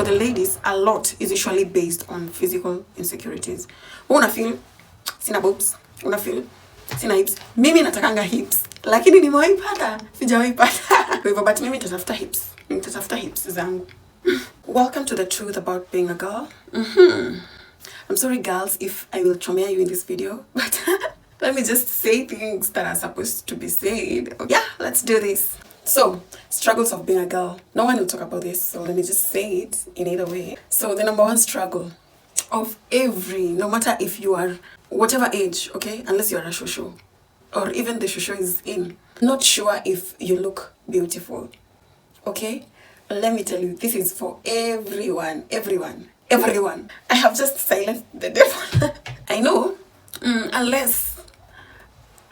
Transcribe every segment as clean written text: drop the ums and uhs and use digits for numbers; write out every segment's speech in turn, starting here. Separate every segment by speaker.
Speaker 1: the ladies, a lot is usually based on physical insecurities. Una feel sina boobs, una feel sina hips. Mimi natakanga hips, lakini nimewaipata, sijawaipata. Kwa hivyo but mimi nitatafuta hips. Nitatafuta hips zangu. Welcome to the truth about being a girl. I'm sorry girls if I will trauma you in this video, but let me just say things that are supposed to be said. Yeah, let's do this. So, struggles of being a girl. No one will talk about this, so let me just say it in either way. So, the number one struggle of every, no matter if you are whatever age, okay, unless you are a shosho, or even the shosho is in, not sure if you look beautiful, okay? Let me tell you, this is for everyone. I have just silenced the devil. I know, unless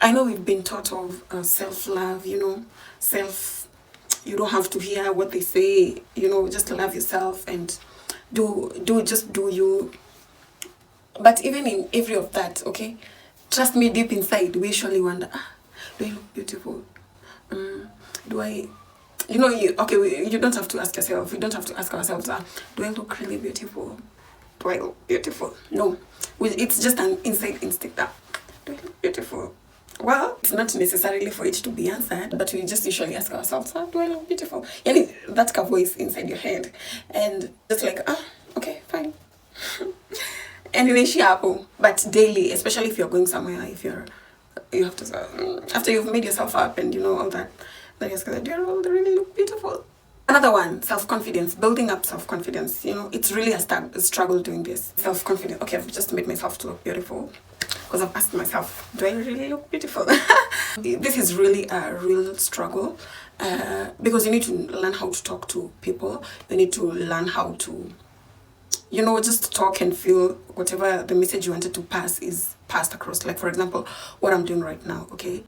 Speaker 1: I know we've been taught of self-love, you know, you don't have to hear what they say, you know, just love yourself and do you. But even in every of that, okay, trust me, deep inside, we usually wonder, do I look beautiful? Do I, you know, you don't have to ask yourself, we don't have to ask ourselves, do I look really beautiful? Do I look beautiful? No, it's just an inside instinct that, do I look beautiful? Well, it's not necessarily for it to be answered, but we just usually ask ourselves, do I look beautiful? Yani, that's a voice inside your head. And just like, okay, fine. And you happen. But daily, especially if you're going somewhere, if you have to, after you've made yourself up and you know all that, then you're like, do you really look beautiful? Another one, self-confidence, building up self-confidence. You know, it's really a struggle doing this. Self-confidence. Okay, I've just made myself to look beautiful. Because I've asked myself, do I really look beautiful? This is really a real struggle because you need to learn how to talk to people. You need to learn how to, you know, just talk and feel whatever the message you wanted to pass is passed across. Like, for example, what I'm doing right now, okay?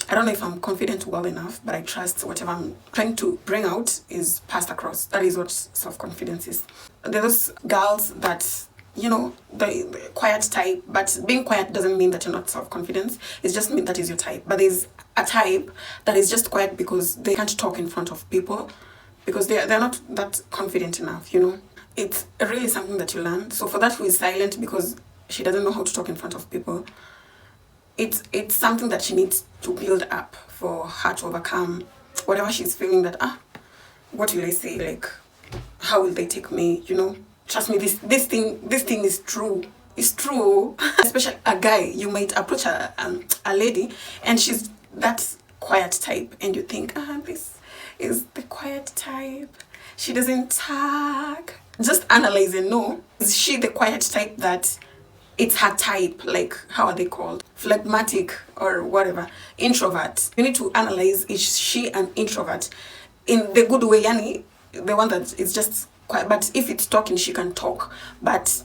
Speaker 1: I don't know if I'm confident well enough, but I trust whatever I'm trying to bring out is passed across. That is what self-confidence is. There are those girls that, you know, the quiet type, but being quiet doesn't mean that you're not self-confident. It just means that is your type. But there's a type that is just quiet because they can't talk in front of people because they're not that confident enough, you know. It's really something that you learn. So for that who is silent because she doesn't know how to talk in front of people, it's something that she needs to build up for her to overcome whatever she's feeling that, what will I say? Like, how will they take me, you know? Trust me, this thing is true. It's true. Especially a guy, you might approach a lady and she's that quiet type and you think, this is the quiet type. She doesn't talk. Just analyze and know, is she the quiet type that it's her type? Like, how are they called? Phlegmatic or whatever. Introvert. You need to analyze, is she an introvert? In the good way, yani, the one that is just quiet, but if it's talking, she can talk. But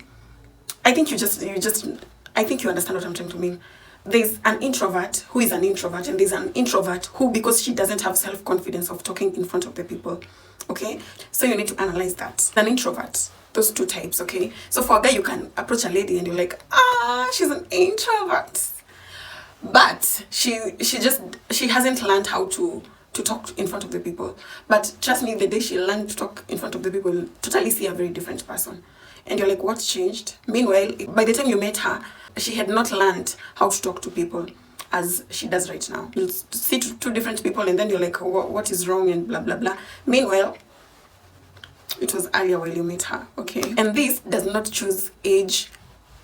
Speaker 1: I think I think you understand what I'm trying to mean. There's an introvert who is an introvert, and there's an introvert who, because she doesn't have self-confidence of talking in front of the people, okay? So you need to analyze that. An introvert, those two types, okay? So for a guy, you can approach a lady and you're like, she's an introvert. But she hasn't learned how to talk in front of the people. But trust me, the day she learned to talk in front of the people, you'll totally see a very different person. And you're like, what's changed? Meanwhile, by the time you met her, she had not learned how to talk to people as she does right now. You'll see two different people and then you're like, what is wrong and blah, blah, blah. Meanwhile, it was earlier while you met her, okay? And this does not choose age.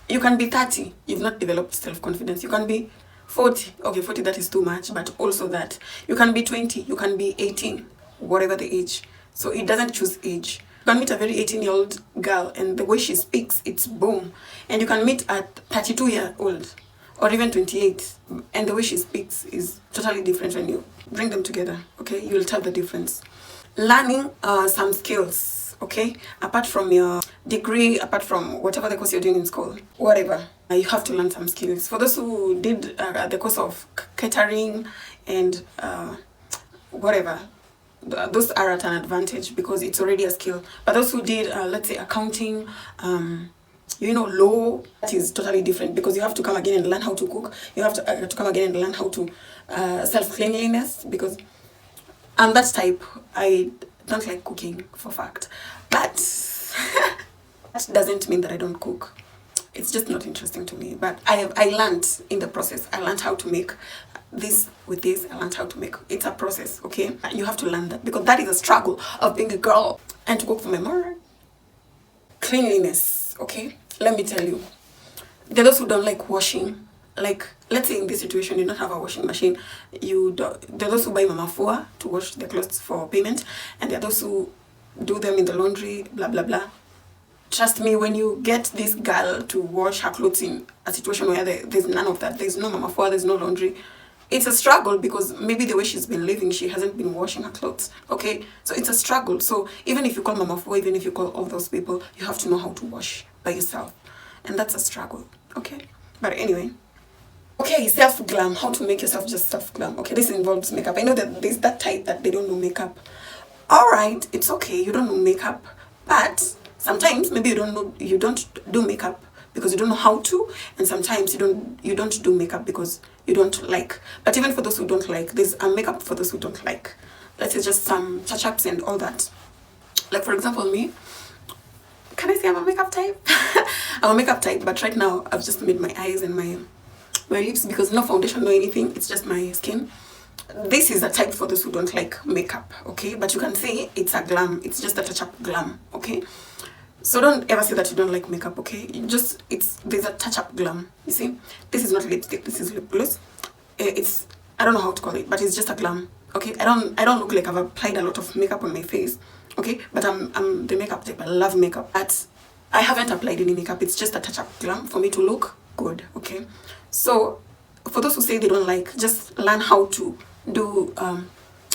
Speaker 1: You can be 30, you've not developed self-confidence. You can be 40, okay, 40, that is too much, but also that. You can be 20, you can be 18, whatever the age. So it doesn't choose age. You can meet a very 18-year-old girl and the way she speaks, it's boom. And you can meet a 32-year-old or even 28, and the way she speaks is totally different when you bring them together, okay? You'll tell the difference. Learning some skills, okay? Apart from your degree, apart from whatever the course you're doing in school, whatever, you have to learn some skills. For those who did the course of catering and whatever, those are at an advantage because it's already a skill. But those who did, let's say, accounting, you know, law, that is totally different because you have to come again and learn how to cook. You have to come again and learn how to self-cleanliness because I'm that type. I don't like cooking for fact. But That doesn't mean that I don't cook. It's just not interesting to me. But I learned in the process. I learned how to make this with this. I learned how to make. It's a process, okay? You have to learn that because that is a struggle of being a girl and to cook for my mom. Cleanliness, okay? Let me tell you. There are those who don't like washing. Like, let's say in this situation, you don't have a washing machine. There are those who buy mama fua to wash their clothes for payment, and there are those who do them in the laundry, blah, blah, blah. Trust me, when you get this girl to wash her clothes in a situation where there's none of that, there's no mama fua, there's no laundry, it's a struggle because maybe the way she's been living, she hasn't been washing her clothes, okay? So it's a struggle. So even if you call mama fua, even if you call all those people, you have to know how to wash by yourself. And that's a struggle, okay? But anyway. Okay, self-glam, how to make yourself just self-glam. Okay, this involves makeup. I know that there's that type that they don't know makeup. Alright, it's okay, you don't know makeup, but sometimes maybe you don't do makeup because you don't know how to, and sometimes you don't do makeup because you don't like. But even for those who don't like, there's a makeup for those who don't like. Let's say just some touch-ups and all that. Like for example, me, can I say I'm a makeup type? I'm a makeup type, but right now I've just made my eyes and my lips because no foundation, no anything, it's just my skin. This is a type for those who don't like makeup, okay? But you can say it's a glam, it's just a touch-up glam, okay? So don't ever say that you don't like makeup, okay? There's a touch-up glam, you see? This is not lipstick, this is lip gloss. I don't know how to call it, but it's just a glam, okay? I don't look like I've applied a lot of makeup on my face, okay? But I'm the makeup type, I love makeup. But I haven't applied any makeup, it's just a touch-up glam for me to look good, okay? So for those who say they don't like, just learn how to do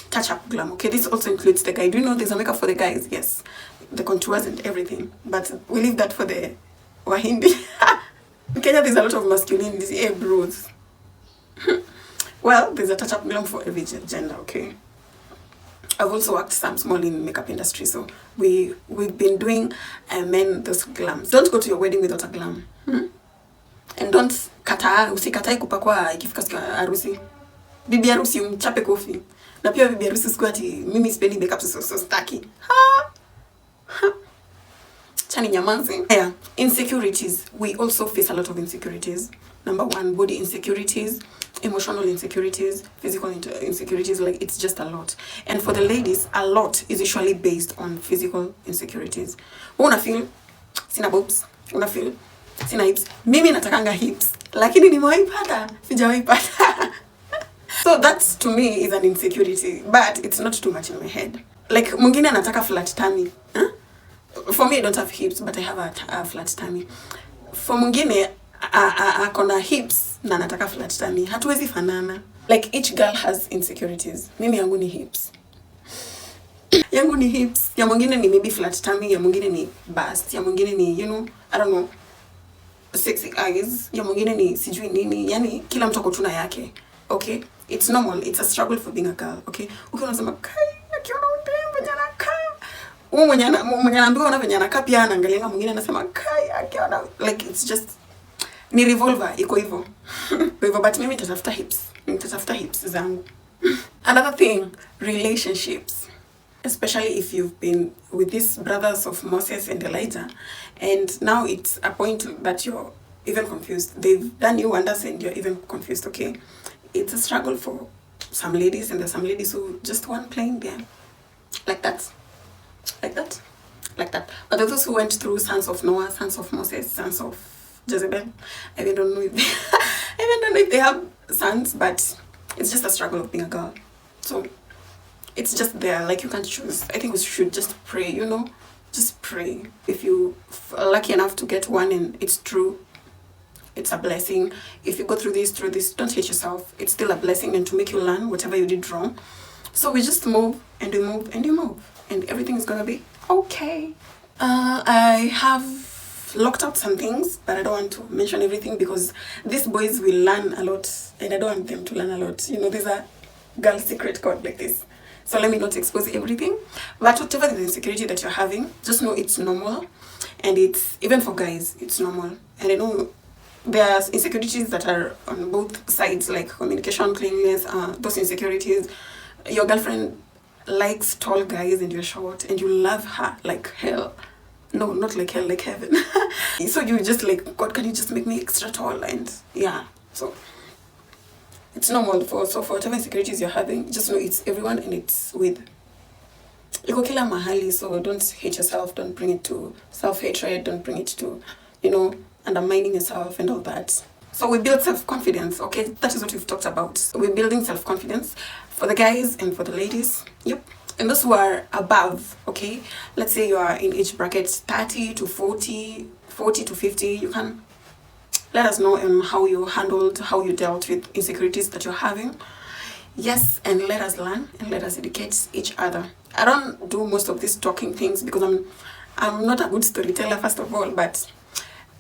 Speaker 1: touch-up glam, okay? This also includes the guy. Do you know there's a makeup for the guys? Yes, the contours and everything, but we leave that for the Wahindi. In Kenya there's a lot of masculinity, bros. Well, there's a touch-up glam for every gender, okay? I've also worked some small in makeup industry, so we've been doing men those glams. Don't go to your wedding without a glam. And don't usikatae kupakwa ikifika siku ya harusi. Bibi harusi mchape kofi. Na pia bibi harusi siku ati mimi sipendi makeup so staki. Chani nyamanzi. Yeah, insecurities. We also face a lot of insecurities. Number one, body insecurities, emotional insecurities, physical insecurities. Like, it's just a lot. And for the ladies, a lot is usually based on physical insecurities. Una feel sina boobs, una feel sina hips. Mimi natakanga hips, lakini nimewaipata, sijawaipata. So that to me is an insecurity, but it's not too much in my head. Like, mwingine anataka flat tummy. For me, I don't have hips, but I have a flat tummy. For mwingine, akona hips na anataka flat tummy. Hatuwezi fanana. Like, each girl has insecurities. Mimi yangu ni hips. Yangu ni hips. Ya mwingine ni maybe flat tummy, ya mwingine ni bust, ya mwingine ni, I don't know, sexy eyes, ya mwingine ni sijui nini. Yani, kila mtu ako tuna yake. Okay? It's normal. It's a struggle for being a girl. Okay? Ukiwa unasema, kai, akiona udembe jana kaa. Mwenye anaambiwa una venye anakaa pia anaangalia mwingine anasema, kai, akiona. Like, it's just, ni revolver, iko hivyo. But mimi nitatafuta hips. Nitatafuta hips zangu. Another thing, relationships. Especially if you've been with these brothers of Moses and Elijah, and now it's a point that you're even confused. They've done you wonders and you're even confused, okay? It's a struggle for some ladies, and there's some ladies who just want playing there. Like that. Like that. Like that. But there's those who went through sons of Noah, sons of Moses, sons of Jezebel. I even don't know if they have sons, but it's just a struggle of being a girl. So it's just there, like, you can't choose. I think we should just pray, just pray. If you are lucky enough to get one and it's true, it's a blessing. If you go through this, don't hate yourself. It's still a blessing, and to make you learn whatever you did wrong. So we just move and we move and you move, and everything is gonna be okay. I have locked out some things, but I don't want to mention everything because these boys will learn a lot, and I don't want them to learn a lot. There's a girl secret code like this. So let me not expose everything. But whatever the insecurity that you're having, just know it's normal. And it's, even for guys, it's normal. And I know there are insecurities that are on both sides, like communication, cleanliness, those insecurities. Your girlfriend likes tall guys and you're short and you love her like hell. No, not like hell, like heaven. So you just like, God, can you just make me extra tall? And yeah, so it's normal for whatever insecurities you're having, just know it's everyone and it's with iko kila mahali. So don't hate yourself, don't bring it to self-hatred, don't bring it to, you know, undermining yourself and all that. So we build self-confidence, okay? That is what we've talked about. We're building self-confidence for the guys and for the ladies. Yep. And those who are above, okay? Let's say you are in age bracket 30 to 40, 40 to 50. You can let us know how you handled, how you dealt with insecurities that you're having. Yes, and let us learn and let us educate each other. I don't do most of these talking things because I'm not a good storyteller, first of all, but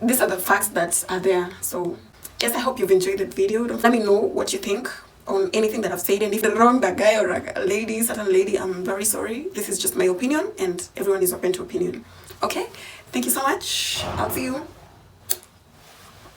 Speaker 1: these are the facts that are there. So yes, I hope you've enjoyed the video. Let me know what you think on anything that I've said, and if I'm wrong, a guy or a lady, certain lady, I'm very sorry. This is just my opinion, and everyone is open to opinion. Okay, thank you so much. I'll see you